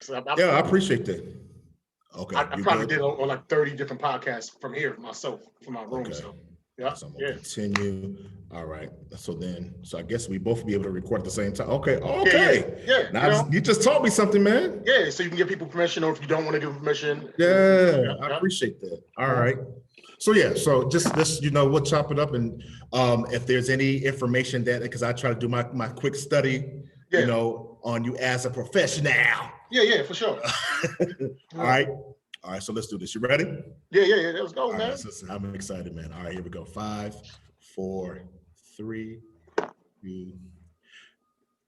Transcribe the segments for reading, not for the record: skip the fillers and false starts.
So I appreciate that. Okay. I probably did on like 30 different podcasts from here myself, from my room. Okay. So yeah. So I'm gonna continue. All right. So I guess we both be able to record at the same time. Okay. Okay. Yeah. Now you just taught me something, man. Yeah. So you can give people permission, or if you don't want to give permission. Yeah. I appreciate that. All right. So so just this, we'll chop it up, and if there's any information that, because I try to do my quick study, on you as a professional. Yeah, for sure. All right, so let's do this. You ready? Yeah. Let's go, man. Right, so I'm excited, man. All right, here we go. 5, 4, 3, 2.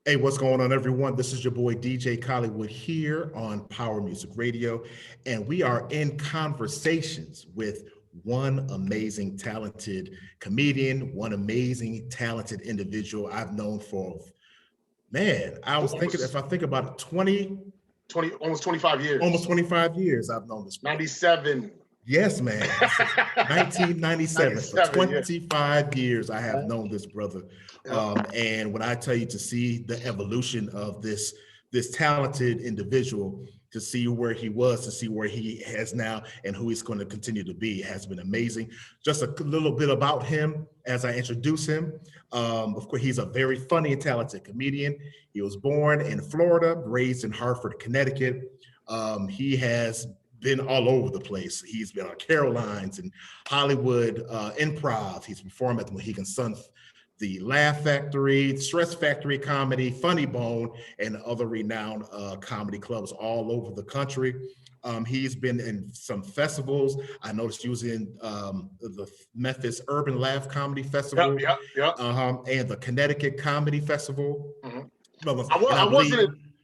Hey, what's going on, everyone? This is your boy DJ CollyWood here on Power Music Radio, and we are in conversations with one amazing, talented comedian, one amazing, talented individual I've known for, man, I was thinking, if I think about it, almost 25 years. Almost 25 years I've known this. 97. Yes, man. 1997. For 25 years I have known this brother. And when I tell you, to see the evolution of this talented individual, to see where he was, to see where he has now, and who he's going to continue to be, has been amazing. Just a little bit about him as I introduce him. Of course, he's a very funny and talented comedian. He was born in Florida, raised in Hartford, Connecticut. He has been all over the place. He's been on Caroline's and Hollywood Improv. He's performed at the Mohegan Sun, the Laugh Factory, Stress Factory Comedy, Funny Bone, and other renowned comedy clubs all over the country. He's been in some festivals. I noticed he was in the Memphis Urban Laugh Comedy Festival, and the Connecticut Comedy Festival.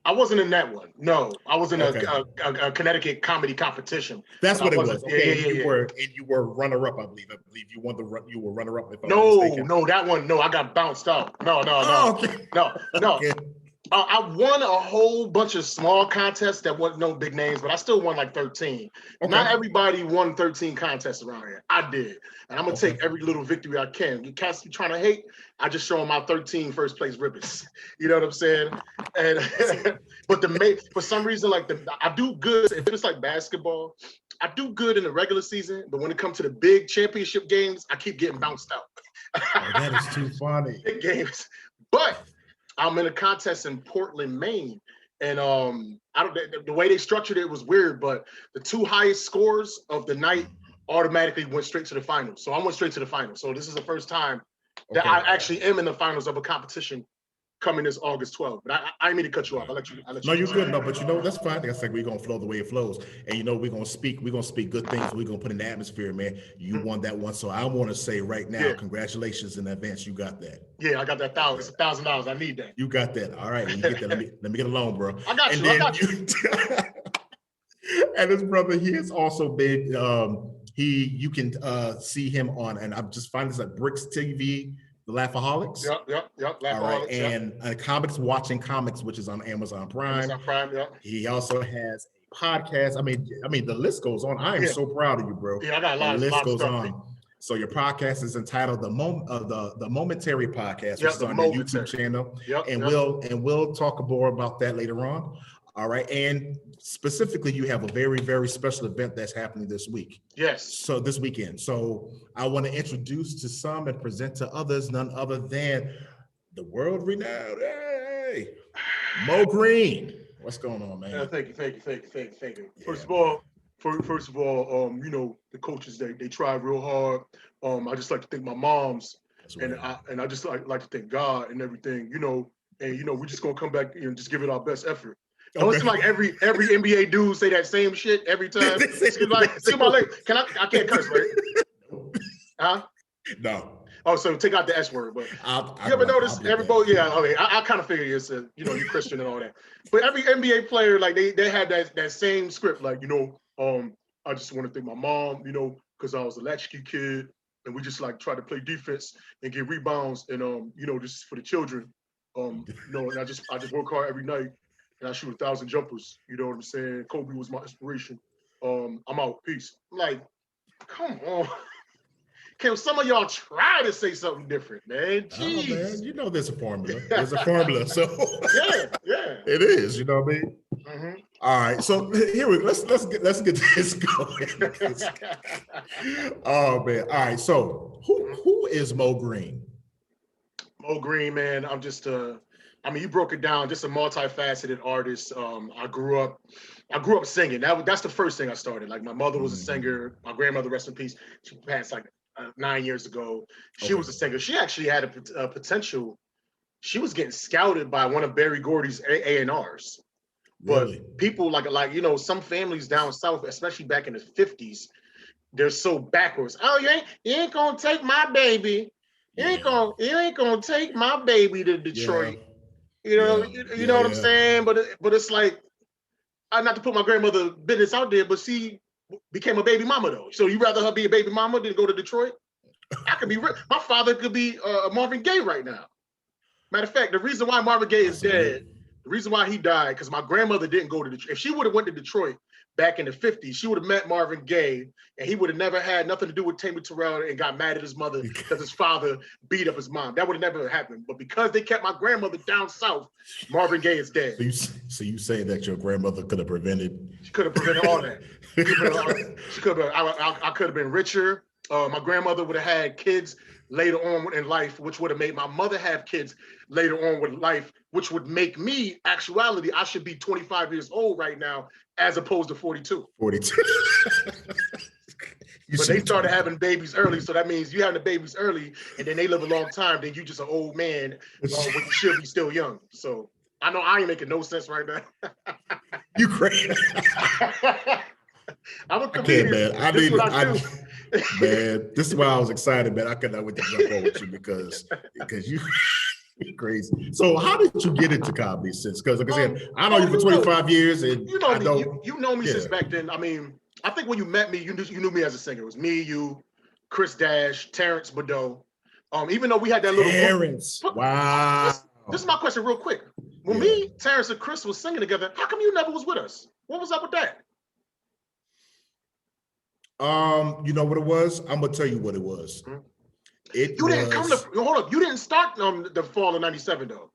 I wasn't in that one. No, I was in a Connecticut comedy competition. That's what it was. Okay, you were runner-up, I believe. I believe you won you were runner-up. No, that one. No, I got bounced out. No. Okay. I won a whole bunch of small contests that wasn't no big names, but I still won like 13. Okay. Not everybody won 13 contests around here. I did. And I'm going to take every little victory I can. You cats be trying to hate, I just show them my 13 first place ribbons. You know what I'm saying? And but for some reason, I do good. If it's like basketball, I do good in the regular season, but when it comes to the big championship games, I keep getting bounced out. That is too funny. Big games. But I'm in a contest in Portland, Maine, and the way they structured it was weird, but the 2 highest scores of the night automatically went straight to the finals. So I went straight to the finals. So this is the first time that I actually am in the finals of a competition coming this August 12th. But I didn't mean to cut you off. I'll let you. No, you're good. No, but that's fine. That's like we're gonna flow the way it flows, and we're gonna speak good things. We're gonna put in the atmosphere, man. You won that one, so I want to say right now, congratulations in advance. You got that. Yeah, I got that $1,000. It's $1,000. I need that. You got that. All right, when you get that, let me get a loan, bro. I got you. And this brother, he has also been. You can see him on, and I'm just finding this at Bricks TV. The Laughaholics. Yep. All right, and Comics Watching Comics, which is on Amazon Prime. He also has a podcast. I mean, the list goes on. I am so proud of you, bro. Yeah, I got a lot. The list goes stuff, on. Man. So your podcast is entitled the Momentary Podcast, which is on your YouTube channel. We'll talk more about that later on. All right, and specifically, you have a very, very special event that's happening this week. Yes. So this weekend. So I want to introduce to some and present to others none other than the world-renowned Mo Green. What's going on, man? Thank you. First of all, the coaches they try real hard. I just like to thank my moms, and I just like to thank God and everything. We're just gonna come back and just give it our best effort. Don't seem like every NBA dude say that same shit every time. See my leg. I can't curse, right? Huh? No. Oh, so take out the S word. But you ever notice everybody? Yeah, okay. I kind of figure it's you're Christian and all that. But every NBA player, like they had that same script, I just want to thank my mom, because I was a latchkey kid, and we just try to play defense and get rebounds, and just for the children, and I just work hard every night. And I shoot 1,000 jumpers. You know what I'm saying? Kobe was my inspiration. I'm out. Peace. I'm like, come on. Can some of y'all try to say something different, man? Jeez. Oh, man, you know there's a formula. There's a formula. So yeah. It is, you know what I mean? Mm-hmm. All right, so here we go. Let's get this going. Oh man. All right. So who is Mo Green? Mo Green, man. I'm just I mean, you broke it down, just a multifaceted artist. I grew up singing. That's the first thing I started. Like my mother was a singer. My grandmother, rest in peace, she passed like 9 years ago. She was a singer. She actually had a potential. She was getting scouted by one of Berry Gordy's A&Rs. But really? People like, you know, some families down south, especially back in the 50s, they're so backwards. Oh, you ain't gonna take my baby. You ain't gonna take my baby to Detroit. Yeah. You know, you know what I'm saying? But it's like, not to put my grandmother business out there, but she became a baby mama though. So you rather her be a baby mama than go to Detroit? I could be my father could be Marvin Gaye right now. Matter of fact, the reason why Marvin Gaye is dead, the reason why he died, because my grandmother didn't go to Detroit. If she would have went to Detroit back in the 50s, she would have met Marvin Gaye, and he would have never had nothing to do with Tammy Terrell and got mad at his mother because his father beat up his mom. That would have never happened. But because they kept my grandmother down south, Marvin Gaye is dead. So you say that your grandmother could have prevented? She could have prevented all that. She could have. I could have been richer. My grandmother would have had kids later on in life, which would have made my mother have kids later on with life, which would make me, actuality, I should be 25 years old right now, as opposed to 42. 42. But they started having babies early, so that means you having the babies early, and then they live a long time, then you just an old man when you should be still young. So I know I ain't making no sense right now. You crazy. I'm a comedian. Man, this is why I was excited, man. I could not wait to jump on with you because you're crazy. So how did you get into comedy since? Because like I said, I know you for 25 years, and you know me. You know me since back then. I mean, I think when you met me, you knew me as a singer. It was me, you, Chris Dash, Terrence Bordeaux. Even though we had that little Terrence. Wow. This is my question, real quick. When me, Terrence, and Chris was singing together, how come you never was with us? What was up with that? You know what it was? I'm gonna tell you what it was. Didn't come to hold up. You didn't start the fall of '97 though.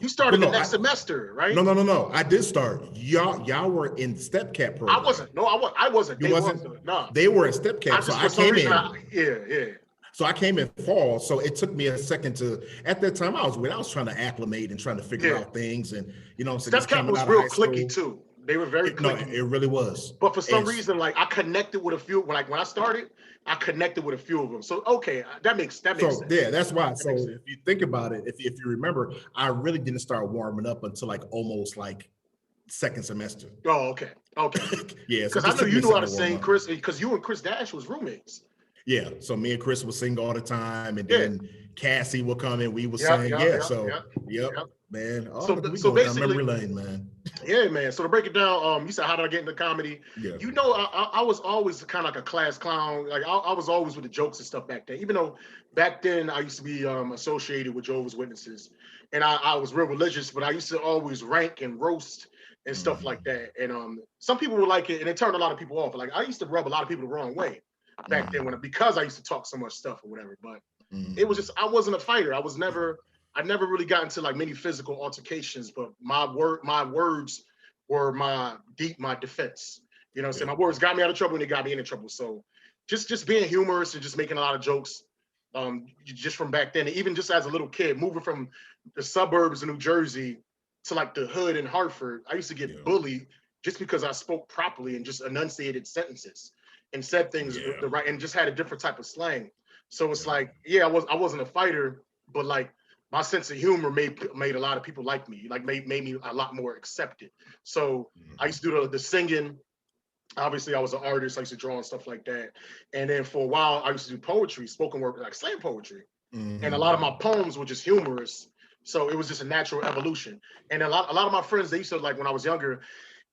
You started the next semester, right? No. I did start. Y'all were in Step Cap program. I wasn't. No, I wasn't. You wasn't? No. They were in Step Cap. So I came in. So I came in fall. So it took me a second to. At that time, I was trying to acclimate and trying to figure out things, and you know, Step Cap was real clicky too. They were very clicky. No, it really was. But for some reason, like I connected with a few. Like when I started, I connected with a few of them. So okay, that makes sense. Yeah, that's why. So if you think about it, if you remember, I really didn't start warming up until like almost like second semester. Oh, okay. Yeah, because I know you knew how to sing, Chris, because you and Chris Dash was roommates. Yeah, so me and Chris would sing all the time, and then Cassie would come and we would sing. Yep. Man. So basically, memory lane, man. Yeah, man. So to break it down, you said how did I get into comedy? Yeah. You know, I was always kind of like a class clown. Like I was always with the jokes and stuff back then. Even though back then I used to be associated with Jehovah's Witnesses, and I was real religious, but I used to always rank and roast and stuff like that. And some people would like it, and it turned a lot of people off. Like I used to rub a lot of people the wrong way back then because I used to talk so much stuff or whatever. But it was just I wasn't a fighter. I never really got into like many physical altercations, but my words were my defense. You know what I'm saying? My words got me out of trouble and they got me into trouble. So just being humorous and just making a lot of jokes, just from back then, and even just as a little kid, moving from the suburbs of New Jersey to like the hood in Hartford, I used to get bullied just because I spoke properly and just enunciated sentences and said things the right and just had a different type of slang. So it's like, I wasn't a fighter, but like my sense of humor made a lot of people like me, like made me a lot more accepted. So I used to do the singing. Obviously, I was an artist. I used to draw and stuff like that. And then for a while, I used to do poetry, spoken word, like slam poetry. And a lot of my poems were just humorous. So it was just a natural evolution. And a lot of my friends, they used to, like when I was younger,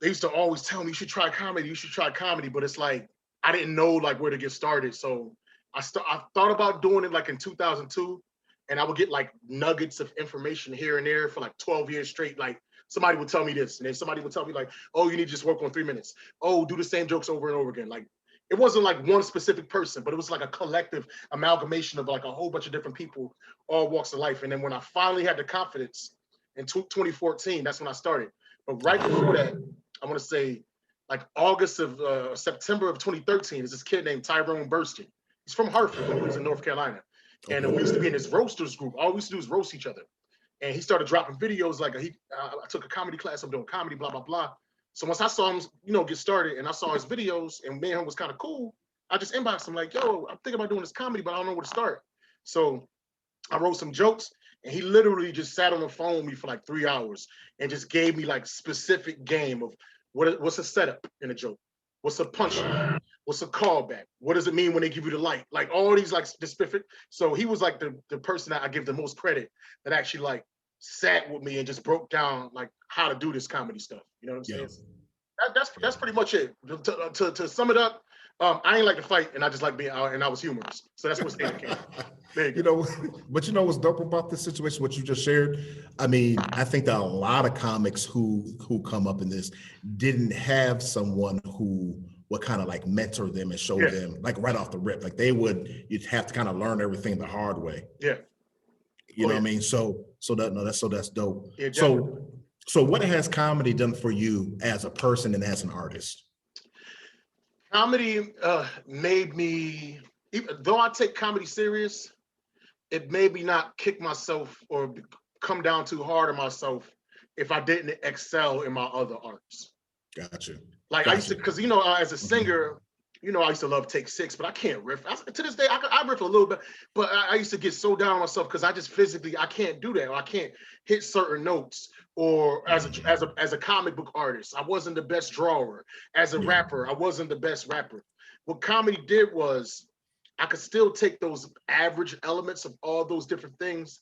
they used to always tell me, you should try comedy. But it's like, I didn't know like where to get started. So I thought about doing it like in 2002. And I would get like nuggets of information here and there for like 12 years straight. Like somebody would tell me this, and then somebody would tell me like, oh, you need to just work on 3 minutes. Oh, do the same jokes over and over again. Like it wasn't like one specific person, but it was like a collective amalgamation of like a whole bunch of different people, all walks of life. And then when I finally had the confidence in 2014, that's when I started. But right before that, I want to say like September of 2013, is this kid named Tyrone Burston. He's from Hartford, but he was in North Carolina. And we used to be in this roasters group. All we used to do is roast each other. And he started dropping videos like I took a comedy class, I'm doing comedy, blah, blah, blah. So once I saw him, get started and I saw his videos and me and him was kind of cool, I just inboxed him like, yo, I'm thinking about doing this comedy, but I don't know where to start. So I wrote some jokes and he literally just sat on the phone with me for like 3 hours and just gave me like specific game of what's a setup in a joke? What's a punchline? What's a callback? What does it mean when they give you the light? Like all these like specific. So he was like the person that I give the most credit that actually like sat with me and just broke down like how to do this comedy stuff. You know what I'm saying? That's pretty much it. To sum it up, I ain't like to fight and I just like being out and I was humorous. So that's what stand came. But what's dope about this situation, what you just shared? I mean, I think that a lot of comics who come up in this didn't have someone who would kind of like mentor them and show them like right off the rip. Like you'd have to kind of learn everything the hard way. Yeah. You know what I mean? That's dope. Yeah, so what has comedy done for you as a person and as an artist? Comedy made me, though I take comedy serious, it made me not kick myself or come down too hard on myself if I didn't excel in my other arts. Gotcha. Like I used to, because as a singer, I used to love Take Six, but I can't riff. To this day, I riff a little bit, but I used to get so down on myself because I just physically I can't do that. Or I can't hit certain notes. Or as a comic book artist, I wasn't the best drawer. As a rapper, I wasn't the best rapper. What comedy did was I could still take those average elements of all those different things,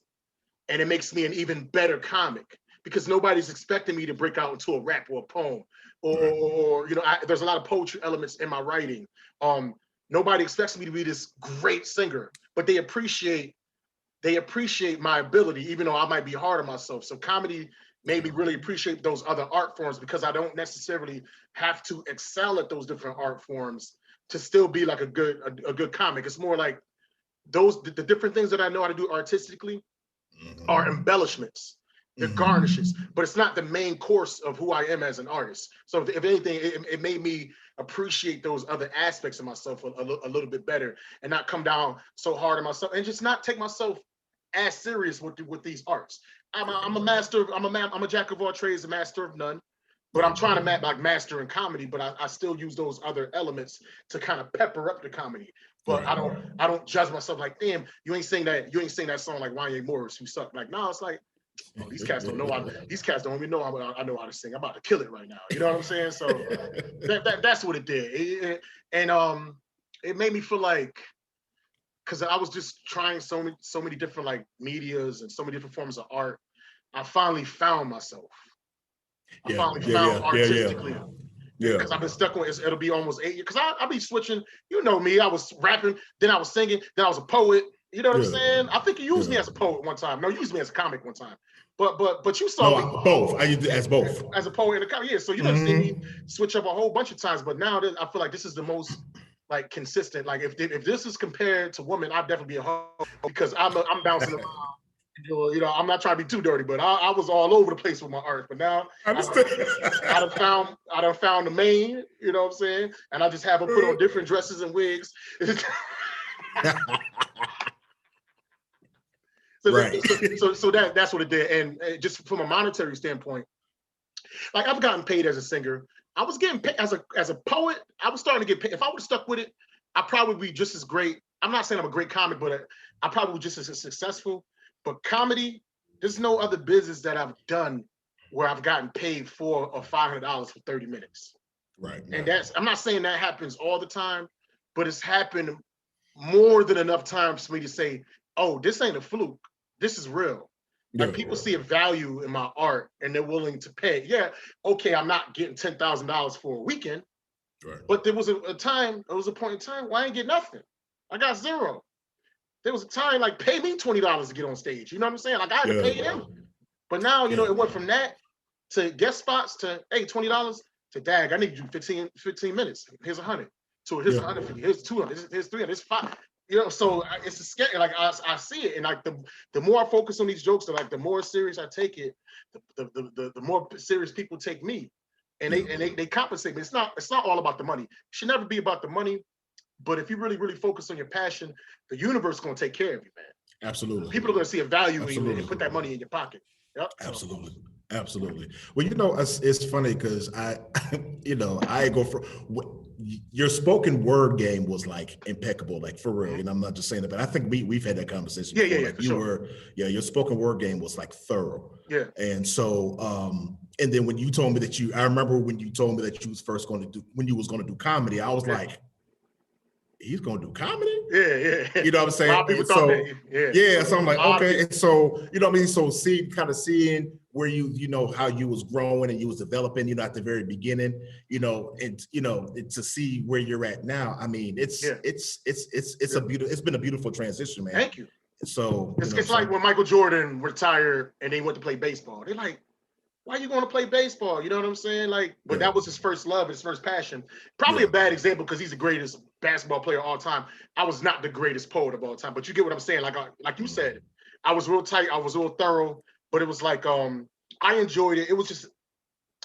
and it makes me an even better comic because nobody's expecting me to break out into a rap or a poem. Or there's a lot of poetry elements in my writing. Nobody expects me to be this great singer, but they appreciate my ability, even though I might be hard on myself. So comedy made me really appreciate those other art forms because I don't necessarily have to excel at those different art forms to still be like a good comic. It's more like the different things that I know how to do artistically are embellishments. They're garnishes, but it's not the main course of who I am as an artist. So if anything, it made me appreciate those other aspects of myself a little bit better and not come down so hard on myself and just not take myself as serious with these arts. I'm a jack of all trades, a master of none, but I'm trying to master in comedy, but I still use those other elements to kind of pepper up the comedy. But I don't judge myself like, damn, you ain't sing that song like Wanye Morris, who sucked. Like, no, it's like, oh, these cats don't know. These cats don't even know I know how to sing. I'm about to kill it right now. You know what I'm saying? So that's what it did. It made me feel like, because I was just trying so many different like medias and so many different forms of art. I finally found myself. I finally found artistically. Yeah, because I've been stuck on it. It'll be almost 8 years. Because I'll be switching. You know me. I was rapping, then I was singing, then I was a poet. You know what I'm saying? I think you used me as a poet one time. No, you used me as a comic one time. But you saw me both. I used it as both. As a poet and a comic. Yeah. So you done seen me switch up a whole bunch of times. But now I feel like this is the most like consistent. Like if this is compared to women, I'd definitely be a hoe because I'm bouncing around. I'm not trying to be too dirty, but I was all over the place with my art. But now I done found the main, you know what I'm saying? And I just have them put on different dresses and wigs. So that's what it did. And just from a monetary standpoint, like I've gotten paid as a singer. I was getting paid as a poet. I was starting to get paid. If I would have stuck with it, I'd probably be just as great. I'm not saying I'm a great comic, but I probably be just as successful. But comedy, there's no other business that I've done where I've gotten paid $400 or $500 for 30 minutes. Right. And I'm not saying that happens all the time, but it's happened more than enough times for me to say, oh, this ain't a fluke. This is real. Like people see a value in my art and they're willing to pay. Yeah, okay, I'm not getting $10,000 for a weekend, but there was a point in time where I ain't get nothing. I got zero. There was a time like pay me $20 to get on stage. You know what I'm saying? Like I had to pay them. But now, it went from that to guest spots to, hey, $20 to dag, I need you 15 minutes. Here's $100. So here's 150, here's 200, here's 300, here's 5. You know, so it's a scary. Like I see it, and like the more I focus on these jokes, the more serious I take it, the more serious people take me, and they compensate me. It's not all about the money. It should never be about the money. But if you really focus on your passion, the universe is going to take care of you, man. Absolutely. People are going to see a value in you and put that money in your pocket. Yep. Absolutely. Absolutely. Well, you know, it's funny because I go for your spoken word game was like impeccable, like for real. And I'm not just saying that, but I think we've had that conversation before. Like your spoken word game was like thorough. Yeah. And so, and then when you told me that I remember when you told me that you was when you was going to do comedy, I was like, he's gonna do comedy? Yeah. You know what I'm saying? A lot of people thought that. Yeah. So I'm like, okay. And so, you know what I mean? So seeing where you know how you was growing and you was developing, you know, at the very beginning, you know, and you know, to see where you're at now. I mean, it's been a beautiful transition, man. Thank you. So it's like when Michael Jordan retired and they went to play baseball. They're like, why are you going to play baseball? You know what I'm saying? Like, but that was his first love, his first passion. Probably a bad example because he's the greatest basketball player of all time. I was not the greatest poet of all time, but you get what I'm saying. Like you said, I was real tight. I was real thorough, but it was like, I enjoyed it. It was just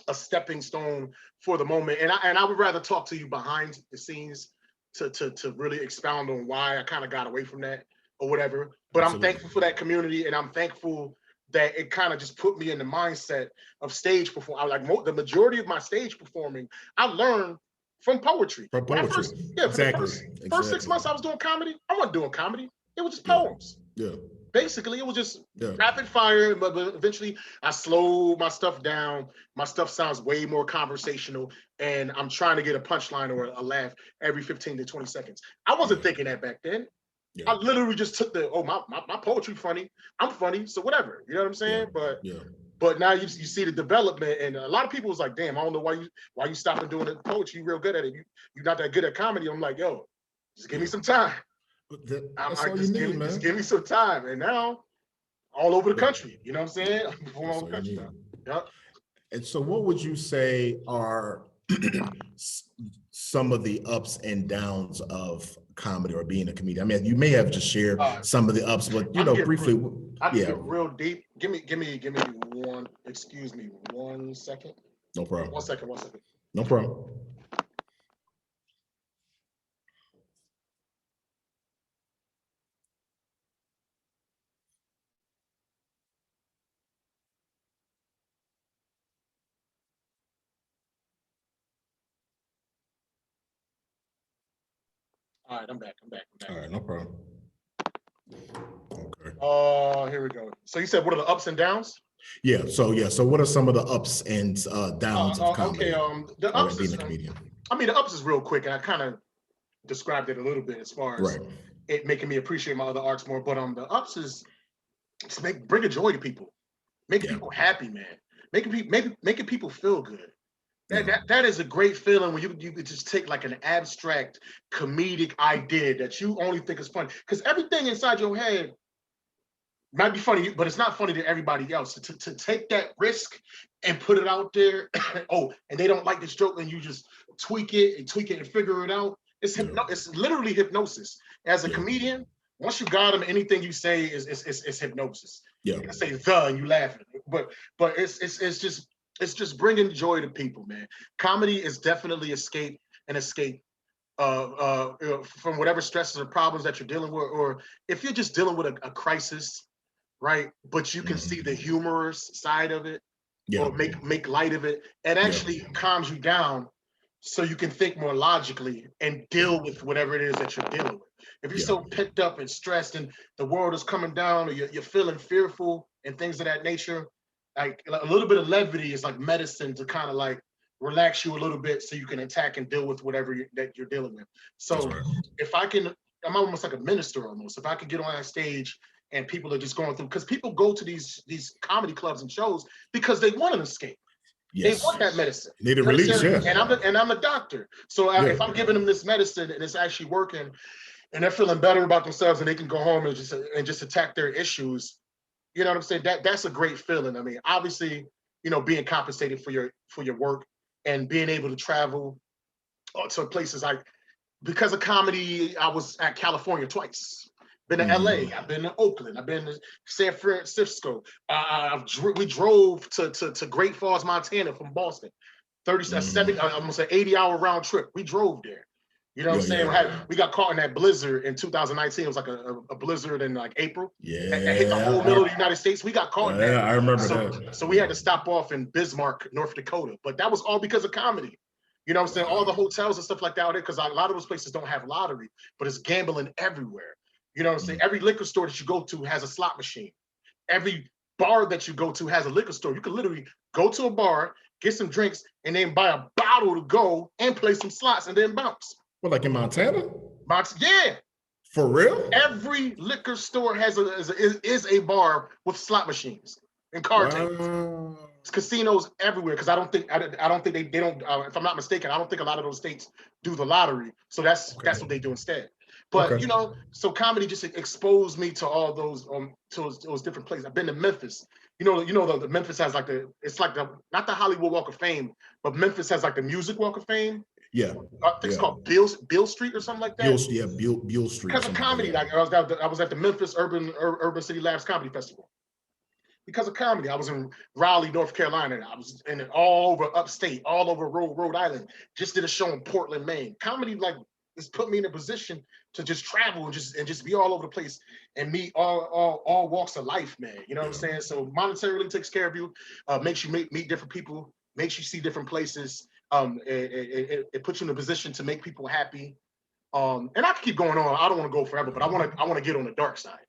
a stepping stone for the moment. And I would rather talk to you behind the scenes to really expound on why I kind of got away from that or whatever. But I'm thankful for that community, and I'm thankful that it kind of just put me in the mindset of stage performing. Like the majority of my stage performing, I learned from poetry. For the first 6 months I was doing comedy, I wasn't doing comedy. It was just poems. Yeah. Basically, it was just rapid fire, but eventually I slowed my stuff down. My stuff sounds way more conversational, and I'm trying to get a punchline or a laugh every 15 to 20 seconds. I wasn't thinking that back then. Yeah. I literally just took my poetry funny. I'm funny, so whatever. You know what I'm saying? But now you see the development, and a lot of people was like, "Damn, I don't know why you stopping doing the poetry. You real good at it. You're not that good at comedy." I'm like, "Yo, just give me some time. Just give me some time." And now, all over the country. You know what I'm saying? All over the country now. Yep. And so, what would you say are some of the ups and downs of comedy or being a comedian? I mean, you may have just shared some of the ups, but you know, briefly. I can get real deep. Give me one. Excuse me, 1 second. No problem. 1 second. No problem. All right, I'm back. All right, no problem. Okay. Here we go. So you said, what are the ups and downs? Yeah. So what are some of the ups and downs of comedy? Okay. The ups is, I mean, the ups is real quick, and I kind of described it a little bit as far as it making me appreciate my other arts more. But the ups is bring a joy to people, making people happy, man. Making people feel good. That is a great feeling when you could just take like an abstract comedic idea that you only think is funny, because everything inside your head might be funny, but it's not funny to everybody else. To take that risk and put it out there, and they don't like this joke, and you just tweak it and figure it out. It's literally hypnosis. As a comedian, once you got them, anything you say is hypnosis. Yeah, you can say the and you laugh at it, but it's just bringing joy to people, man. Comedy is definitely escape from whatever stresses or problems that you're dealing with, or if you're just dealing with a crisis, right? But you can see the humorous side of it, or make light of it, and actually calms you down, so you can think more logically and deal with whatever it is that you're dealing with. If you're so picked up and stressed, and the world is coming down, or you're feeling fearful and things of that nature, like a little bit of levity is like medicine to kind of like relax you a little bit, so you can attack and deal with whatever that you're dealing with. So if I can, I'm almost like a minister almost. If I could get on that stage and people are just going through, because people go to these comedy clubs and shows because they want an escape. They want that medicine. Need a release, And I'm a doctor. So if I'm giving them this medicine and it's actually working, and they're feeling better about themselves, and they can go home and just attack their issues, you know what I'm saying? That's a great feeling. I mean, obviously, you know, being compensated for your work and being able to travel to places like because of comedy, I was at California twice. Been to LA, I've been to Oakland, I've been to San Francisco. We drove to Great Falls, Montana from Boston. 37, almost an 80-hour round trip. We drove there. You know what I'm saying? We got caught in that blizzard in 2019. It was like a blizzard in like April. Yeah. That hit the whole middle of the United States. We got caught in that. Yeah, I remember that. So we had to stop off in Bismarck, North Dakota. But that was all because of comedy. You know what I'm saying? All the hotels and stuff like that out there, because a lot of those places don't have lottery, but it's gambling everywhere. You know what I'm saying? Every liquor store that you go to has a slot machine. Every bar that you go to has a liquor store. You can literally go to a bar, get some drinks, and then buy a bottle to go and play some slots and then bounce. Well, like in Montana? Yeah. For real? Every liquor store has a bar with slot machines and card tables. It's casinos everywhere, because I don't think they don't. If I'm not mistaken, I don't think a lot of those states do the lottery. So that's what they do instead. But you know, so comedy just exposed me to all those to those different places. I've been to Memphis. You know the Memphis has like it's like not the Hollywood Walk of Fame, but Memphis has like the Music Walk of Fame. Yeah, I think it's called Beale Street or something like that. Beale Street. Because of comedy, like I was at the Memphis Urban City Labs Comedy Festival. Because of comedy, I was in Raleigh, North Carolina. I was in all over upstate, all over Rhode Island. Just did a show in Portland, Maine. Comedy like has put me in a position to just travel and just be all over the place and meet all walks of life, man. You know what I'm saying? So monetarily takes care of you, makes you meet different people, makes you see different places. It puts you in a position to make people happy. And I can keep going on. I don't want to go forever, but I want to get on the dark side.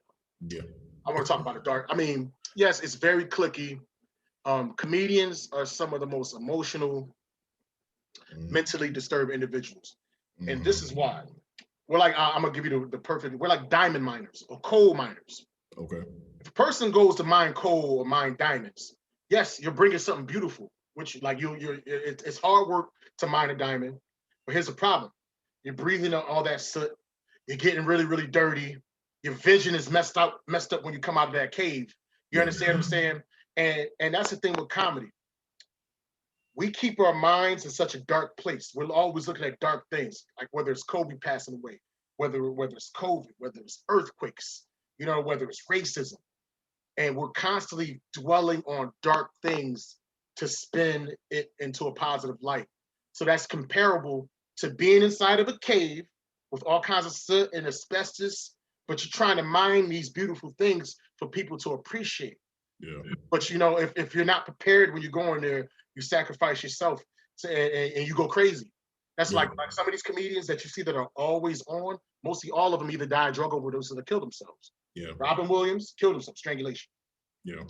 Yeah. I want to talk about the dark. I mean, yes, it's very cliquey. Comedians are some of the most emotional, mentally disturbed individuals. And this is why. We're like, I'm gonna give you the perfect, we're like diamond miners or coal miners. Okay. If a person goes to mine coal or mine diamonds, yes, you're bringing something beautiful, which like it's hard work to mine a diamond. But here's the problem. You're breathing out all that soot. You're getting really, really dirty. Your vision is messed up when you come out of that cave. You understand what I'm saying? And that's the thing with comedy. We keep our minds in such a dark place. We're always looking at dark things, like whether it's Kobe passing away, whether it's COVID, whether it's earthquakes, you know, whether it's racism. And we're constantly dwelling on dark things to spin it into a positive light. So that's comparable to being inside of a cave with all kinds of soot and asbestos, but you're trying to mine these beautiful things for people to appreciate. Yeah. But you know, if you're not prepared when you go in there, you sacrifice yourself and you go crazy. That's like some of these comedians that you see that are always on, mostly all of them either died drug overdoses or killed themselves. Yeah. Robin Williams killed himself, strangulation. Yeah.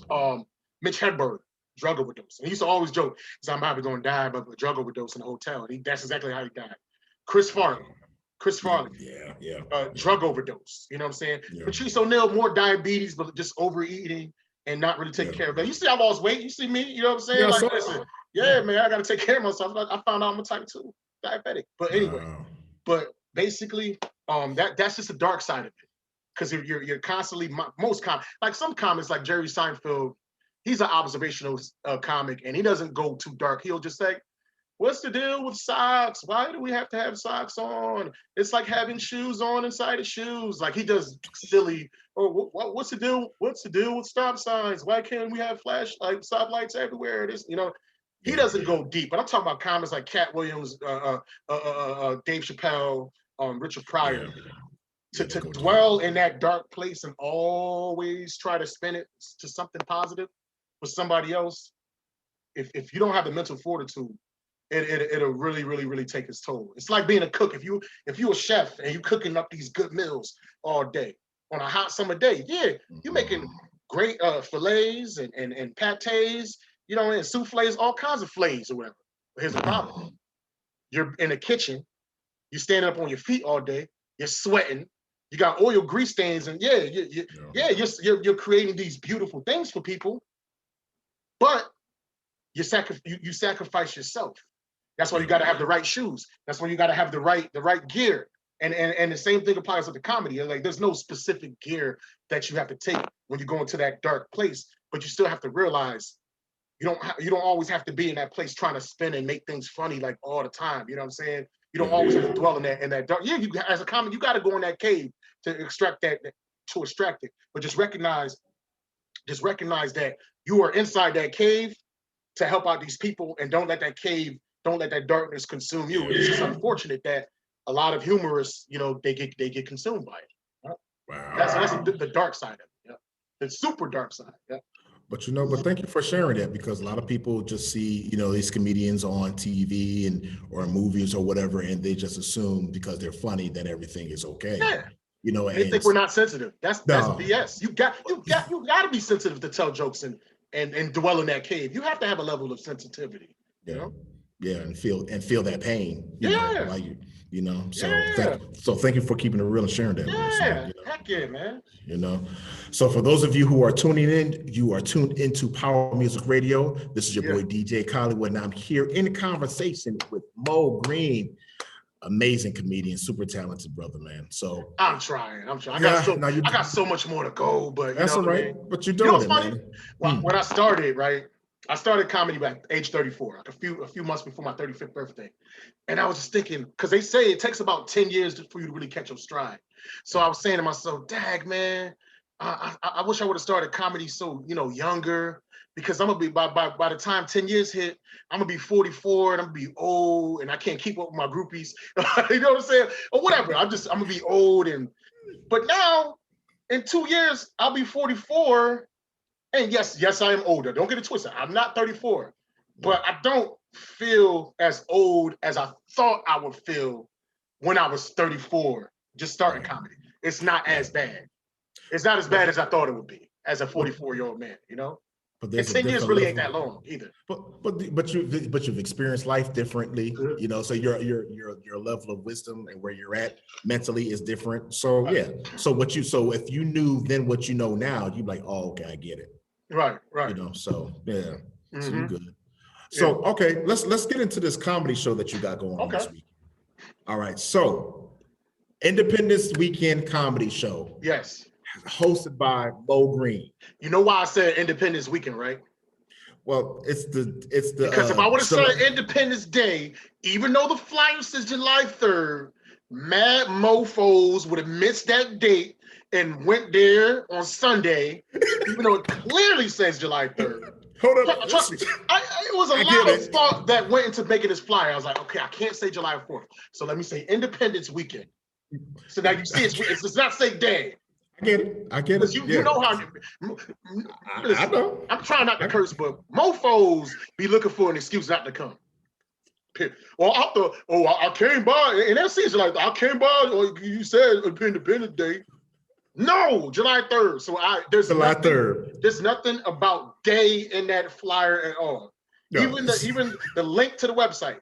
Mitch Hedberg, drug overdose. And he used to always joke, I'm probably going to die of a drug overdose in a hotel. And that's exactly how he died. Chris Farley. Drug overdose. You know what I'm saying? Yeah. Patrice O'Neal, more diabetes, but just overeating and not really taking care of that. You see, I lost weight. You see me? You know what I'm saying? Yeah, like, listen, man, I got to take care of myself. I found out I'm a type 2 diabetic. But anyway, but basically, that's just the dark side of it. Because you're constantly, like some comics, like Jerry Seinfeld, he's an observational comic, and he doesn't go too dark. He'll just say, what's the deal with socks? Why do we have to have socks on? It's like having shoes on inside of shoes. Like he does silly, what's the deal? What's the deal with stop signs? Why can't we have stop lights everywhere? He doesn't go deep. But I'm talking about comics like Cat Williams, Dave Chappelle, Richard Pryor. To dwell in that dark place and always try to spin it to something positive for somebody else, if you don't have the mental fortitude, it'll really, really, really take its toll. It's like being a cook. If you're a chef and you're cooking up these good meals all day on a hot summer day, you're making great fillets and pâtés, you know, and soufflés, all kinds of fillets or whatever. But here's the problem. You're in the kitchen, you're standing up on your feet all day, you're sweating, you got oil grease stains, and you're creating these beautiful things for people, but you sacrifice yourself. That's why you got to have the right shoes. That's why you got to have the right gear. And the same thing applies with the comedy. Like there's no specific gear that you have to take when you go into that dark place, but you still have to realize you don't always have to be in that place trying to spin and make things funny like all the time. You know what I'm saying? You don't always have to dwell in that dark. Yeah, you as a comic, you got to go in that cave to extract it. But just recognize that you are inside that cave to help out these people, and don't let that darkness consume you. It's just unfortunate that a lot of humorists, they get consumed by it. Right? Wow. That's the dark side of it. Yeah. The super dark side. Yeah. But thank you for sharing that, because a lot of people just see, these comedians on TV or movies or whatever, and they just assume because they're funny that everything is okay. Yeah. And they think we're not sensitive. That's BS. You got to be sensitive to tell jokes and dwell in that cave. You have to have a level of sensitivity. Yeah. Yeah, and feel that pain. Yeah. So thank you for keeping it real and sharing that. Yeah, heck yeah, man. So for those of you who are tuning in, you are tuned into Power Music Radio. This is your boy DJ CollyWood, and I'm here in conversation with Mo Green, amazing comedian, super talented brother, man. So I'm trying. I got so much more to go, but that's all right. I mean? But you're doing it, funny? man. Well, when I started, right? I started comedy back age 34, like a few months before my 35th birthday. And I was just thinking, because they say it takes about 10 years for you to really catch your stride. So I was saying to myself, dag, man, I wish I would have started comedy so, younger, because I'm gonna be by the time 10 years hit, I'm gonna be 44 and I'm gonna be old and I can't keep up with my groupies. You know what I'm saying? Or whatever. I'm gonna be old. But now in 2 years, I'll be 44. And yes, I am older. Don't get it twisted. I'm not 34, but I don't feel as old as I thought I would feel when I was 34, just starting comedy. It's not as bad. It's not as bad as I thought it would be as a 44-year-old man, But and 10 years really ain't that long either. But you've experienced life differently, So your level of wisdom and where you're at mentally is different. So So if you knew then what you know now, you'd be like, oh, okay, I get it. Right. So so you're good. So okay, let's get into this comedy show that you got going on this week. All right, so Independence Weekend Comedy Show. Yes. Hosted by Mo Green. You know why I said Independence Weekend, right? Well, it's the because if I would have said Independence Day, even though the flyer says July 3rd, mad mofos would have missed that date and went there on Sunday, even though it clearly says July 3rd. Hold up. Trust me. It was a lot of thought that went into making this flyer. I was like, okay, I can't say July 4th. So let me say Independence Weekend. So now you see it does not say day. I get it. You know how I know. I'm trying not to curse, but mofos be looking for an excuse not to come. Well, I came by, and that's it. Like, I came by, or you said Independence Day. No, July 3rd. So there's July 3rd. There's nothing about day in that flyer at all. No. Even the link to the website,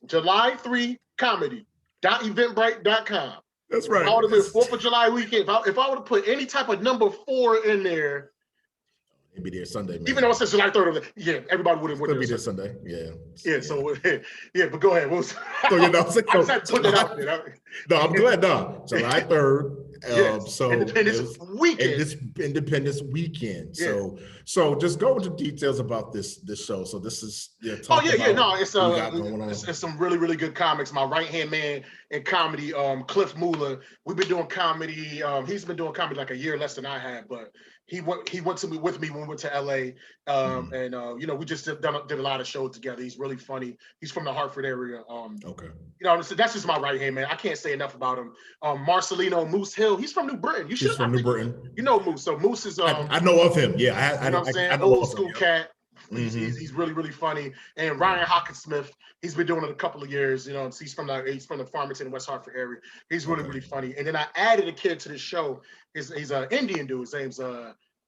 July 3 comedy.eventbrite.com. That's right. If I would have been 4th of July weekend, if I would have put any type of number 4 in there, it'd be there Sunday, man. Even though it says July 3rd, everybody would have went there. It'd be there Sunday, yeah. So but go ahead. So I just had to put that out there. No, I'm glad. No, July 3rd. So Independence Weekend. This Independence Weekend. Yeah. So just go into details about this show. So this is it's some really, really good comics. My right hand man in comedy, Cliff Muller. We've been doing comedy. He's been doing comedy like a year less than I have, but he went with me when we went to LA. And we just did a lot of shows together. He's really funny. He's from the Hartford area. Okay. So that's just my right hand man. I can't say enough about him. Marcelino Moose Hill. He's from New Britain. He's from New Britain. You know Moose. So Moose is I know of him. Yeah, I know what I'm saying. Old school cat. He's really, really funny. And Ryan Hawkinsmith, he's been doing it a couple of years. He's from the Farmington, West Hartford area. He's really, really funny. And then I added a kid to the show. He's an Indian dude. His name's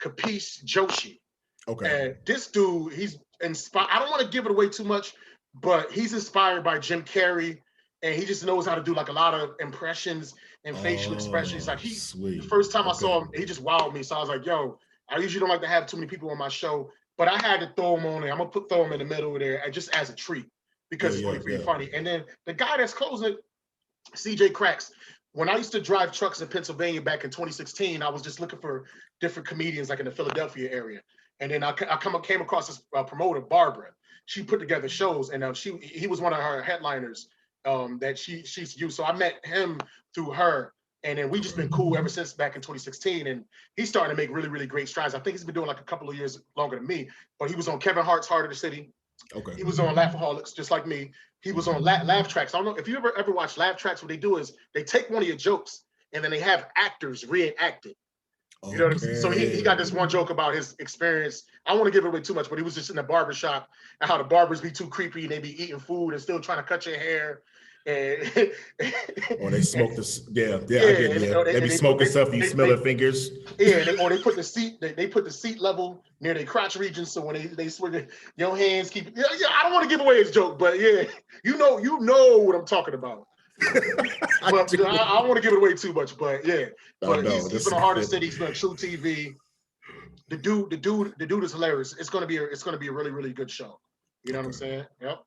Kapish Joshi. Okay. And this dude, he's inspired. I don't want to give it away too much, but he's inspired by Jim Carrey. And he just knows how to do like a lot of impressions and facial expressions. Like the first time I saw him, he just wowed me. So I was like, yo, I usually don't like to have too many people on my show, but I had to throw him on there. I'm gonna throw him in the middle of there just as a treat because it's really funny. And then the guy that's closing it, CJ Cracks. When I used to drive trucks in Pennsylvania back in 2016, I was just looking for different comedians like in the Philadelphia area. And then I came across this promoter, Barbara. She put together shows, and he was one of her headliners that she's used. So I met him through her, and then we just been cool ever since back in 2016. And he's starting to make really, really great strides. I think he's been doing like a couple of years longer than me, but he was on Kevin Hart's Heart of the City. Okay. He was on Laughaholics, just like me. He was on Laugh Tracks. I don't know if you ever watch Laugh Tracks. What they do is they take one of your jokes and then they have actors reenact it. You know what I'm saying? So he got this one joke about his experience. I don't want to give away too much, but he was just in a barber shop and how the barbers be too creepy and they be eating food and still trying to cut your hair. And or they smoke this, I get it. They be smoking stuff. You smell their fingers. Yeah, or they put the seat. They put the seat level near their crotch region, so when they swing, your hands keep. Yeah, I don't want to give away his joke, but yeah, you know what I'm talking about. But I don't want to give it away too much, but yeah. But he's been on Heart of the City. He's been on True TV. The dude is hilarious. It's gonna be a really, really good show. You know what I'm saying? Yep.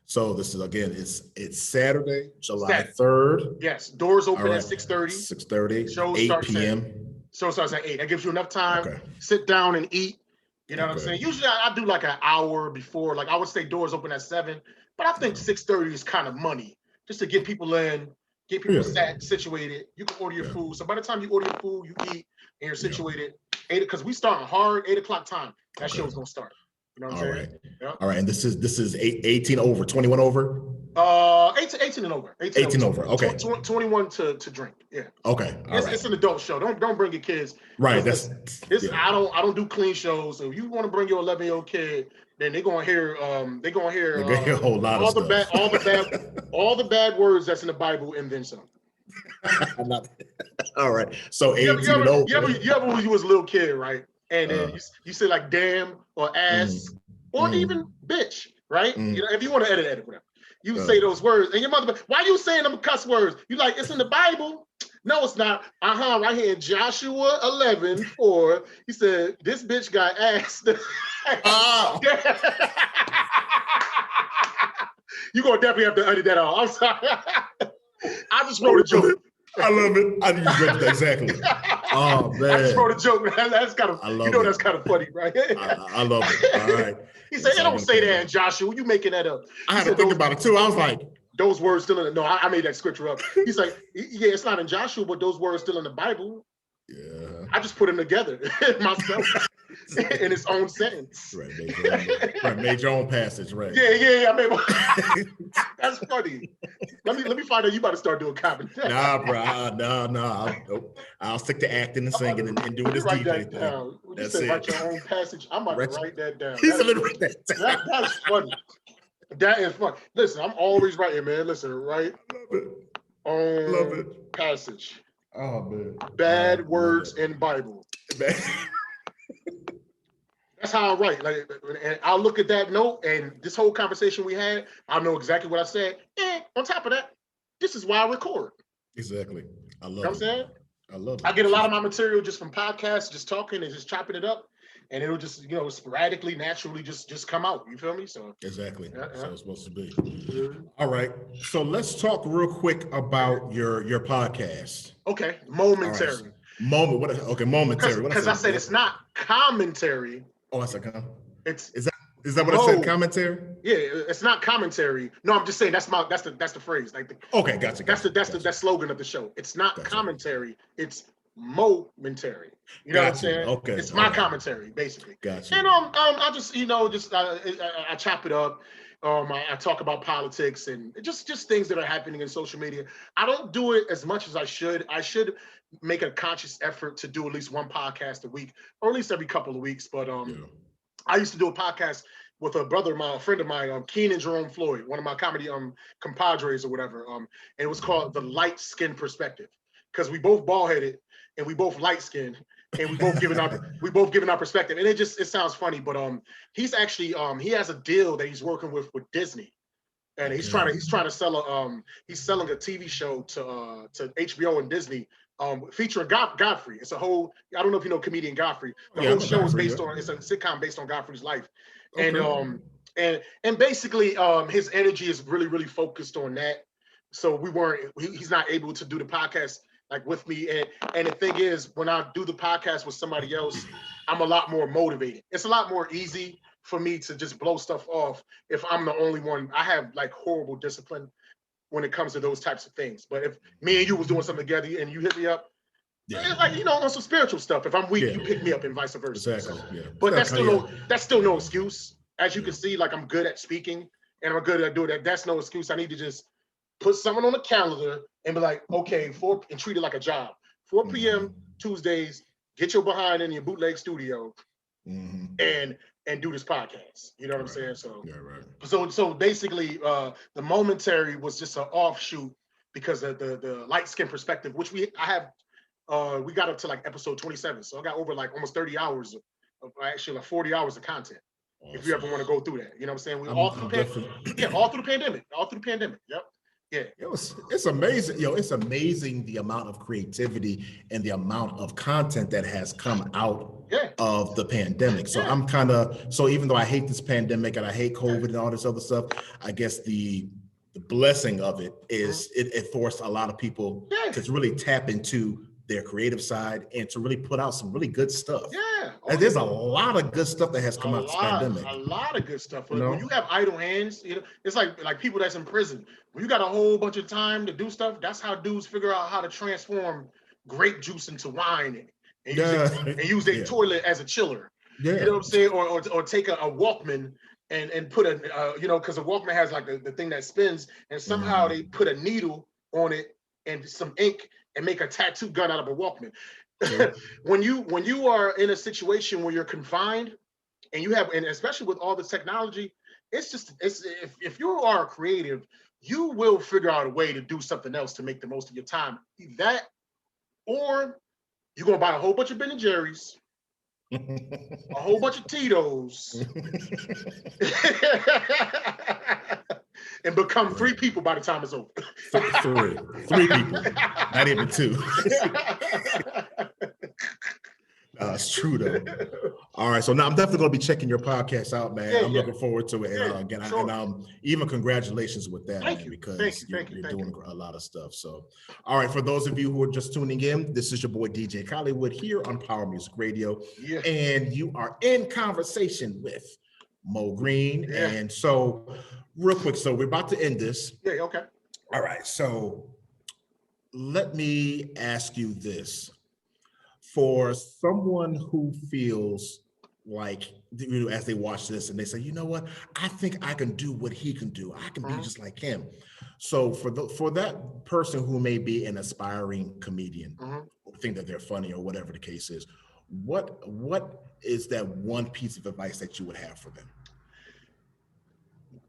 So this is again, it's Saturday, July 3rd. Yes, doors open at 6:30. 6:30, 8 p.m. Show starts at 8. That gives you enough time. Sit down and eat. You know what I'm saying? Usually I do like an hour before. Like I would say doors open at 7, but I think 6:30 is kind of money just to get people in, get people situated. You can order your food. So by the time you order your food, you eat, and you're situated. 8 because we starting hard 8 o'clock time. That show's gonna start. You know what I'm saying? Yep. All right. And this is 18 over, 21 over? 18 and over. 18 over. Okay. 21 to drink. Yeah. Okay. It's an adult show. Don't bring your kids. Right. I don't do clean shows. So if you want to bring your 11-year-old kid, then they're gonna hear a whole lot of stuff. all the bad words that's in the Bible and then some. All right. So 18 and over. You ever when you was a little kid, right? And then you say like damn or ass or even bitch, right? You know, if you want to edit whatever. You say those words, and your mother, why you saying them cuss words? You like, it's in the Bible. No, it's not. Right here in Joshua 11:4, he said, this bitch got ass. You're going to definitely have to edit that out. I'm sorry. I just wrote a joke. I love it. I didn't use that exactly. Oh man! I just wrote a joke. That's kind of, that's kind of funny, right? I love it. All right. He said, "They don't say that in Joshua. You making that up?" I had to think about it too. I was like, "Those words still in the." No, I made that scripture up. He's like, "Yeah, it's not in Joshua, but those words still in the Bible." Yeah. I just put them together myself in its own sentence. Right, made your own passage, right? Yeah. I mean, that's funny. Let me find out. You about to start doing comedy? Nah, bro. No. I'll stick to acting and singing and doing this DJ thing. Down. That's it. Write your own passage. I'm about to write that down. He's gonna write that down. That's funny. That is funny. Listen, I'm always writing, man. Listen, right? Love it. Passage. Oh man. Bad words in Bible. That's how I write. Like, and I'll look at that note, and this whole conversation we had, I know exactly what I said. And on top of that, this is why I record. Exactly. I love it. You know what I'm saying? I love it. I get a lot of my material just from podcasts, just talking and just chopping it up. And it'll just, sporadically, naturally just come out. You feel me? So exactly. So it's supposed to be. All right. So let's talk real quick about your podcast. Okay. Momentary. Right. Momentary. Because I said it's not commentary. Oh, I said commentary. Is that what I said? Commentary? Yeah, it's not commentary. No, I'm just saying that's the phrase. Like okay, gotcha. That's the slogan of the show. It's not commentary. It's momentary. You know what I'm saying? Okay. It's my commentary, basically. Gotcha. And I just I chop it up. I talk about politics and just things that are happening in social media. I don't do it as much as I should. I should make a conscious effort to do at least one podcast a week, or at least every couple of weeks. But I used to do a podcast with a friend of mine, Keenan Jerome Floyd, one of my comedy compadres or whatever. And it was called The Light Skin Perspective, because we both bald-headed and we both light-skinned, and we both giving our perspective. And it sounds funny, but he's actually he has a deal that he's working with Disney. And he's trying to sell he's selling a TV show to HBO and Disney, featuring Godfrey. It's a whole, I don't know if you know comedian Godfrey. The whole show is based on, it's a sitcom based on Godfrey's life. Okay. And basically his energy is really, really focused on that. So he's not able to do the podcast like with me. And the thing is, when I do the podcast with somebody else, I'm a lot more motivated. It's a lot more easy for me to just blow stuff off if I'm the only one. I have like horrible discipline when it comes to those types of things. But if me and you was doing something together and you hit me up, it's like, on some spiritual stuff. If I'm weak, you pick me up and vice versa. Exactly. So, but that's still no excuse. As you can see, like I'm good at speaking and I'm good at doing that. That's no excuse. I need to just put someone on the calendar and be like, okay, and treat it like a job. 4 p.m. Tuesdays, get your behind in your bootleg studio and do this podcast. You know what I'm saying? So basically the momentary was just an offshoot because of the light skin perspective, which we got up to like episode 27. So I got over like almost 30 hours of actually like 40 hours of content. Awesome. If you ever want to go through that, you know what I'm saying? We all through the pandemic. Yep. Yeah. It's amazing. It's amazing the amount of creativity and the amount of content that has come out of the pandemic. So so even though I hate this pandemic and I hate COVID and all this other stuff, I guess the blessing of it is it forced a lot of people to really tap into their creative side and to really put out some really good stuff. And there's a lot of good stuff that has come out of this pandemic. A lot of good stuff. When you have idle hands, it's like people that's in prison. When you got a whole bunch of time to do stuff, that's how dudes figure out how to transform grape juice into wine and use their toilet as a chiller. You know what I'm saying? Or take a Walkman and put because a Walkman has like the thing that spins, and somehow they put a needle on it and some ink and make a tattoo gun out of a Walkman. When you are in a situation where you're confined and especially with all the technology, if you are creative, you will figure out a way to do something else to make the most of your time. Either that, or you're gonna buy a whole bunch of Ben and Jerry's, a whole bunch of Tito's, and become 3 people by the time it's over. 3 people, not even 2. It's true though. All right, so now I'm definitely going to be checking your podcast out, man. I'm looking forward to it. And even congratulations with that, man, because you're doing a lot of stuff. So, all right, for those of you who are just tuning in, this is your boy DJ CollyWood here on Power Music Radio, and you are in conversation with Mo Green. And so, real quick, so we're about to end this. Okay. All right, so let me ask you this. For someone who feels like, as they watch this and they say, you know what, I think I can do what he can do. I can be just like him. So for that person who may be an aspiring comedian, or think that they're funny or whatever the case is, what is that one piece of advice that you would have for them?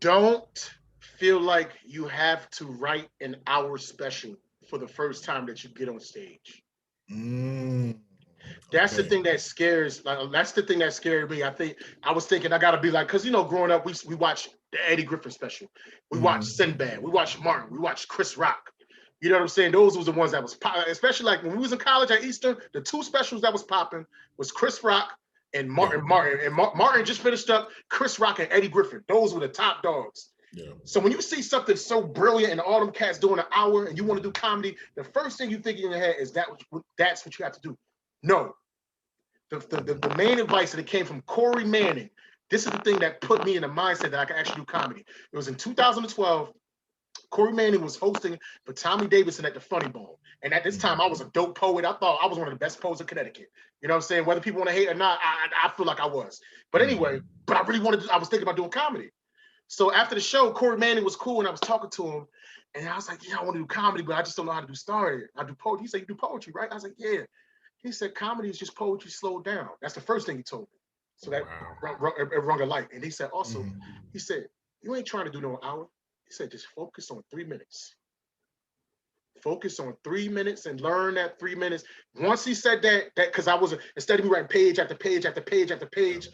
Don't feel like you have to write an hour special for the first time that you get on stage. That's the thing that scares. That's the thing that scared me. I was thinking I gotta be like, because growing up we watched the Eddie Griffin special, we watched Sinbad, we watched Martin, we watched Chris Rock. You know what I'm saying? Those was the ones that was popping, especially like when we was in college at Eastern. The 2 specials that was popping was Chris Rock and Martin. Martin just finished up Chris Rock and Eddie Griffin. Those were the top dogs. So when you see something so brilliant and all them cats doing an hour and you want to do comedy, the first thing you think in your head is that's what you have to do. No. The main advice that it came from Corey Manning. This is the thing that put me in the mindset that I can actually do comedy. It was in 2012. Corey Manning was hosting for Tommy Davidson at the Funny Bone. And at this time, I was a dope poet. I thought I was one of the best poets in Connecticut. You know what I'm saying? Whether people want to hate or not, I feel like I was. But anyway, I was thinking about doing comedy. So after the show, Corey Manning was cool and I was talking to him. And I was like, I want to do comedy, but I just don't know how to do story. I do poetry. He said, you do poetry, right? I was like, yeah. He said, comedy is just poetry slowed down. That's the first thing he told me. So that rung a light. And he said, also, he said, you ain't trying to do no hour. He said, just focus on 3 minutes. Focus on 3 minutes and learn that 3 minutes. Once he said that because I wasn't, instead of me writing page after page after page after page,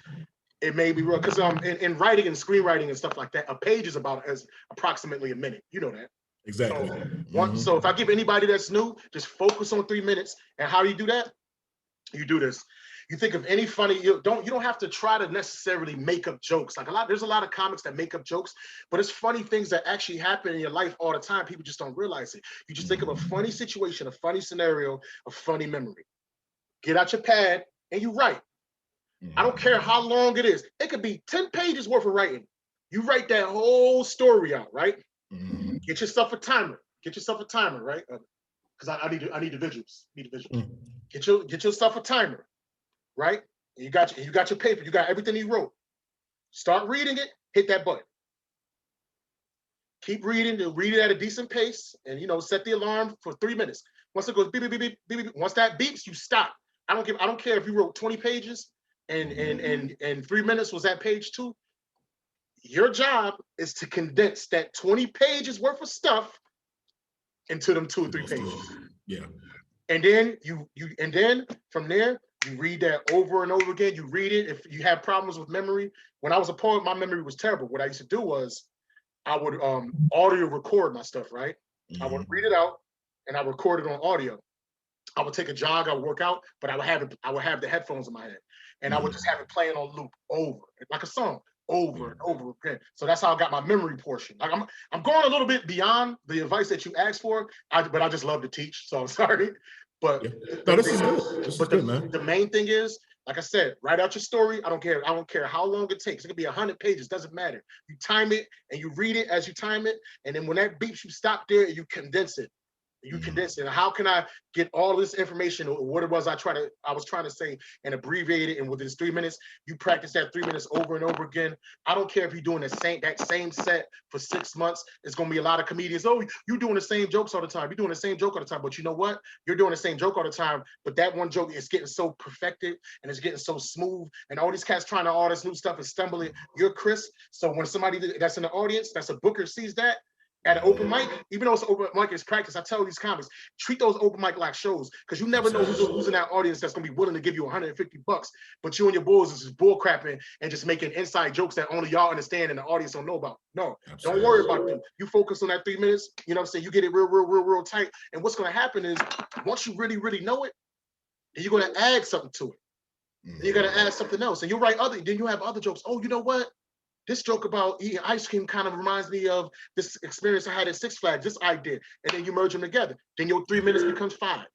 it made me real, because in writing and screenwriting and stuff like that, a page is approximately a minute. You know that. Exactly. So if I give anybody that's new, just focus on 3 minutes. And how do you do that? You do this. You think of any funny, you don't have to try to necessarily make up jokes. There's a lot of comics that make up jokes, but it's funny things that actually happen in your life all the time. People just don't realize it. You just think of a funny situation, a funny scenario, a funny memory. Get out your pad and you write. I don't care how long it is. It could be 10 pages worth of writing. You write that whole story out, right? Get yourself a timer. Get yourself a timer, right? Because I need the visuals. Need the visuals. Get yourself a timer, right? And you got your paper. You got everything you wrote. Start reading it. Hit that button. Keep reading and read it at a decent pace, and set the alarm for 3 minutes. Once it goes beep beep beep beep beep, beep, once that beeps, you stop. I don't care if you wrote 20 pages and 3 minutes was at page 2. Your job is to condense that 20 pages worth of stuff into them 2 or 3 pages. Yeah. And then from there, you read that over and over again. You read it. If you have problems with memory, when I was a poet, my memory was terrible. What I used to do was I would audio record my stuff, right? I would read it out and I record it on audio. I would take a jog, I would work out, but I would have the headphones in my head, and I would just have it playing on loop over, like a song, over and over again. So that's how I got my memory portion. Like I'm going a little bit beyond the advice that you asked for, but I just love to teach, so I'm sorry. But no, this is good. This is good, man. The main thing is, like I said, write out your story. I don't care how long it takes. It could be 100 pages, doesn't matter. You time it and you read it as you time it, and then when that beeps, you stop there and you condense it. You condense it. How can I get all this information, or what it was I was trying to say, and abbreviate it? And within 3 minutes, you practice that 3 minutes over and over again. I don't care if you're doing that same set for 6 months. It's gonna be a lot of comedians. Oh, you're doing the same jokes all the time. You're doing the same joke all the time. But you know what? You're doing the same joke all the time. But that one joke is getting so perfected and it's getting so smooth. And all these cats trying to all this new stuff is stumbling. You're crisp. So when somebody that's in the audience, that's a booker, sees that at an open mic, even though it's open mic is practice, I tell these comics, treat those open mic like shows, because you never know who's in that audience that's gonna be willing to give you $150, but you and your boys is just bull crapping and just making inside jokes that only y'all understand and the audience don't know about. No, don't worry about them. You focus on that 3 minutes, you know what I'm saying? You get it real tight. And what's gonna happen is, once you really know it, then you're gonna add something to it. Then you're gonna add something else. And you'll write then you have other jokes. Oh, you know what? This joke about eating ice cream kind of reminds me of this experience I had at Six Flags. This I did. And then you merge them together. Then your 3 minutes becomes 5.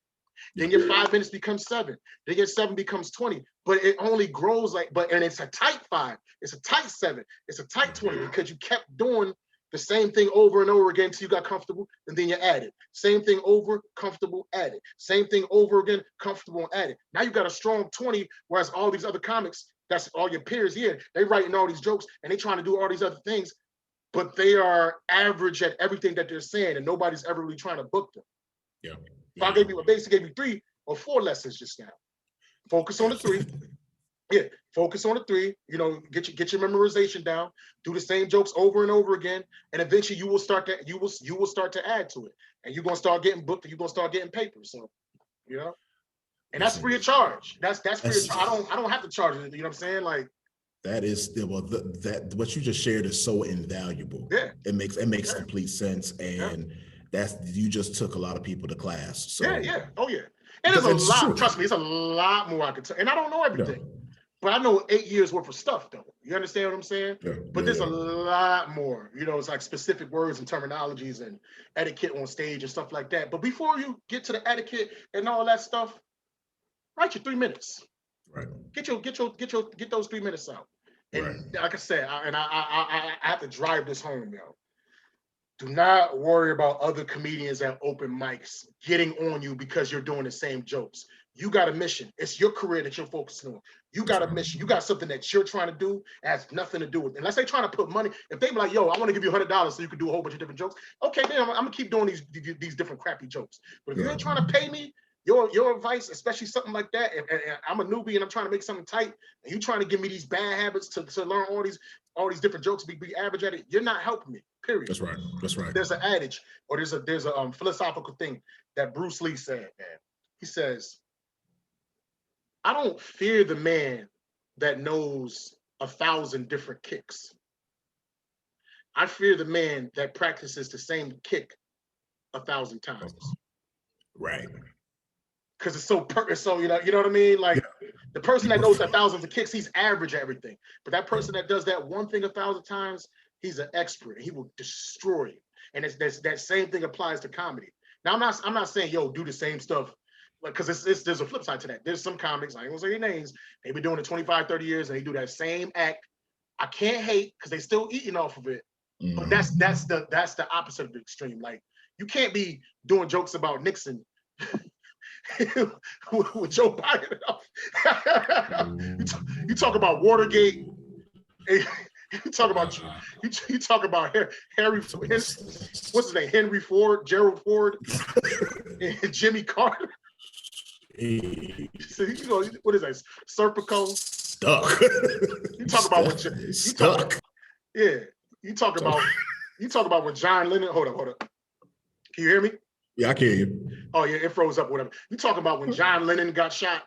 Then your 5 minutes becomes 7. Then your 7 becomes 20. But it only grows and it's a tight 5. It's a tight 7. It's a tight 20, because you kept doing the same thing over and over again until you got comfortable, and then you add it. Same thing over, comfortable, add it. Same thing over again, comfortable, and add it. Now you got a strong 20, whereas all these other comics, that's all your peers here, they writing all these jokes and they trying to do all these other things, but they are average at everything that they're saying, and nobody's ever really trying to book them. Yeah. If I basically gave you 3 or 4 lessons just now. Focus on the 3. Yeah, focus on the 3. Get your memorization down. Do the same jokes over and over again, and eventually you will start to add to it, and you're gonna start getting booked, and you're gonna start getting papers. So, and that's free of charge. That's free of charge. I don't have to charge it. You know what I'm saying? Like, that is that what you just shared is so invaluable. Yeah, it makes complete sense, and you just took a lot of people to class. So oh yeah. And there's a lot. Trust me, it's a lot more I could tell. And I don't know everything, but I know 8 years worth of stuff though. You understand what I'm saying? Yeah. But there's a lot more. It's like specific words and terminologies and etiquette on stage and stuff like that. But before you get to the etiquette and all that stuff, write your 3 minutes. Right. Get those 3 minutes out. And like I said, I have to drive this home, yo. Do not worry about other comedians at open mics getting on you because you're doing the same jokes. You got a mission. It's your career that you're focusing on. You got a mission. You got something that you're trying to do. It has nothing to do with it. Unless they're trying to put money. If they be like, yo, I want to give you $100 so you can do a whole bunch of different jokes. Okay, then I'm gonna keep doing these different crappy jokes. But if you ain't trying to pay me, your advice, especially something like that, and I'm a newbie and I'm trying to make something tight, and you trying to give me these bad habits to learn all these different jokes, be average at it, you're not helping me. Period. That's right. There's an adage, or there's a philosophical thing that Bruce Lee said, man. He says, I don't fear the man that knows 1,000 different kicks. I fear the man that practices the same kick 1,000 times. Right. Because it's so you know what I mean? Like, the person that knows 1,000 of kicks, he's average at everything. But that person that does that one thing 1,000 times, he's an expert, and he will destroy you. And that same thing applies to comedy. Now, I'm not saying, yo, do the same stuff like, because there's a flip side to that. There's some comics, I ain't gonna say their names, they've been doing it 25, 30 years, and they do that same act. I can't hate because they still eating off of it. But that's the opposite of the extreme. Like, you can't be doing jokes about Nixon with Joe Biden. You talk about Watergate. You talk about Harry. What's his name? Henry Ford, Gerald Ford, and Jimmy Carter. So, what is that? Serpico. Stuck. You talk about what stuck. Yeah. You talk about when John Lennon. Hold up. Can you hear me? Yeah, I can hear you. Oh yeah, it froze up. Whatever. You talk about when John Lennon got shot.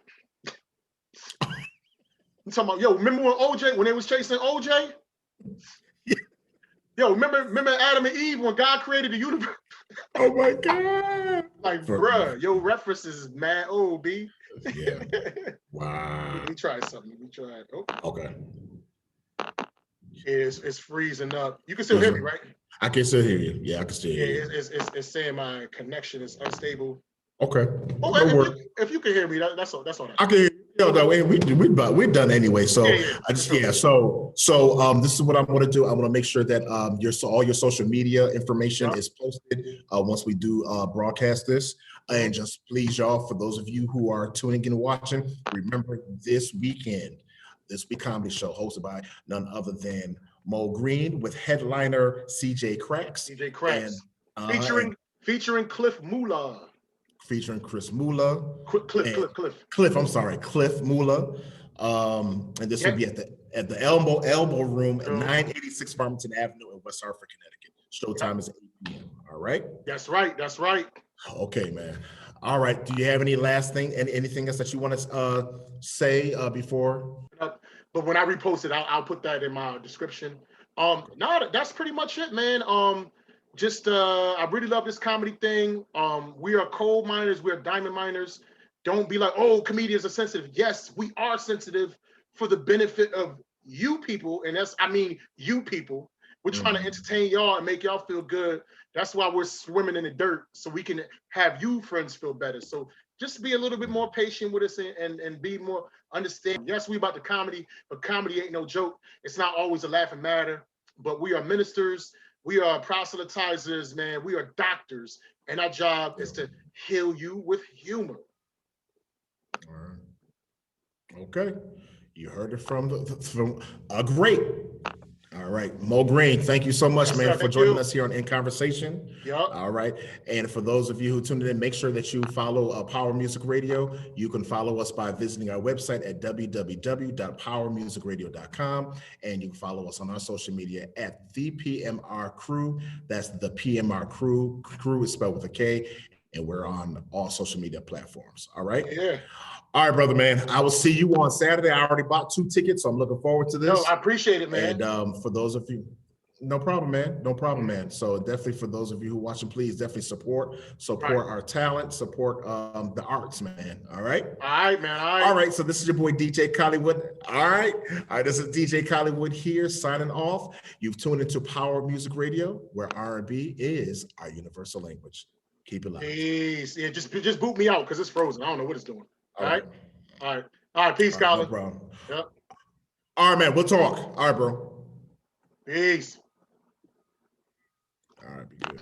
You talking about, yo? Remember when they was chasing OJ? Yo, remember Adam and Eve when God created the universe? Oh my God! Like, bruh, your references is mad old, B. Yeah. Wow. We tried something. Oh. Okay. It's freezing up. You can still hear me, right? I can still hear you. Yeah, I can still hear you. It's saying my connection is unstable. Okay. Oh, if you can hear me, that's all. I can hear you. No, we're done anyway. So this is what I'm going to do. I want to make sure that all your social media information is posted once we do broadcast this. And just please, y'all, for those of you who are tuning in and watching, remember this week comedy show hosted by none other than Mo Green with headliner CJ Cracks. Featuring Cliff Moolah. Featuring Chris Moolah. Cliff. I'm sorry, Cliff Moolah. And this will be at the Elbow Room at 986 Farmington Avenue in West Hartford, Connecticut. Showtime is 8 p.m. All right. That's right. Okay, man. All right. Do you have any last thing and anything else that you want to say before? But when I repost it, I'll put that in my description. No, that's pretty much it, man. I really love this comedy thing. We are coal miners, we are diamond miners. Don't be like, oh, comedians are sensitive. Yes, we are sensitive for the benefit of you people, and you people. We're trying to entertain y'all and make y'all feel good. That's why we're swimming in the dirt, so we can have you friends feel better. So just be a little bit more patient with us and be more understanding. Yes, we about the comedy, but comedy ain't no joke. It's not always a laughing matter, but we are ministers. We are proselytizers, man. We are doctors, and our job is to heal you with humor. All right. Okay. You heard it from a great. All right, Mo Green, thank you so much, man, for joining us here on In Conversation. Yep. All right, and for those of you who tuned in, make sure that you follow Power Music Radio. You can follow us by visiting our website at www.powermusicradio.com, and you can follow us on our social media at the PMR Crew. That's the PMR Crew. Crew is spelled with a K, and we're on all social media platforms. All right. Yeah. All right, brother, man. I will see you on Saturday. I already bought 2 tickets, so I'm looking forward to this. No, I appreciate it, man. And for those of you, no problem, man. So definitely for those of you who are watching, please definitely support our talent, support the arts, man. All right. All right, man. All right. So this is your boy DJ CollyWood. All right. This is DJ CollyWood here signing off. You've tuned into Power Music Radio, where R&B is our universal language. Keep it live. Peace. Yeah, just boot me out because it's frozen. I don't know what it's doing. All right. Peace, Colin. No problem. Yep. All right, man. We'll talk. All right, bro. Peace. All right, be good.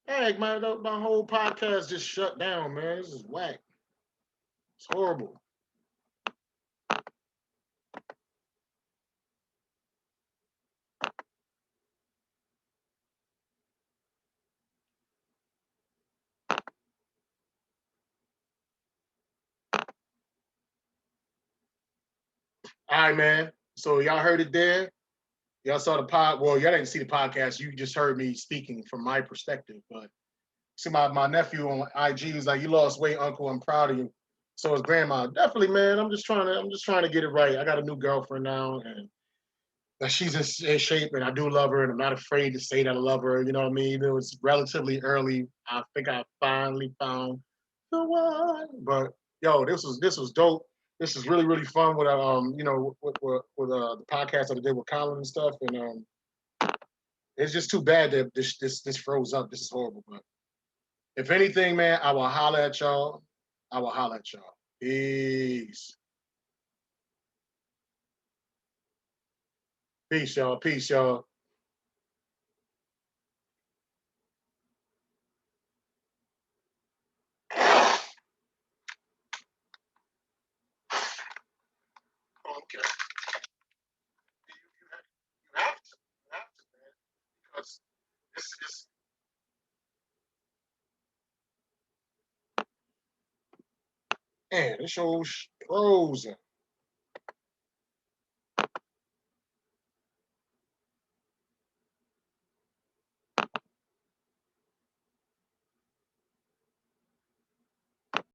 Hey, man, my whole podcast just shut down, man. This is whack. It's horrible. All right, man. So y'all heard it there. Y'all saw the pod. Well, y'all didn't see the podcast. You just heard me speaking from my perspective. But see, my nephew on IG was like, "You lost weight, Uncle. I'm proud of you." So his grandma, definitely, man. I'm just trying to get it right. I got a new girlfriend now, and she's in shape, and I do love her, and I'm not afraid to say that I love her. You know what I mean? It was relatively early. I think I finally found the one. But yo, this was dope. This is really, really fun with with the podcast that I did with Colin and stuff. And it's just too bad that this froze up. This is horrible. But if anything, man, I will holler at y'all. I will holler at y'all. Peace. Peace, y'all. Peace, y'all. Okay. You have to. You have to, man. Because this is man, this show's frozen.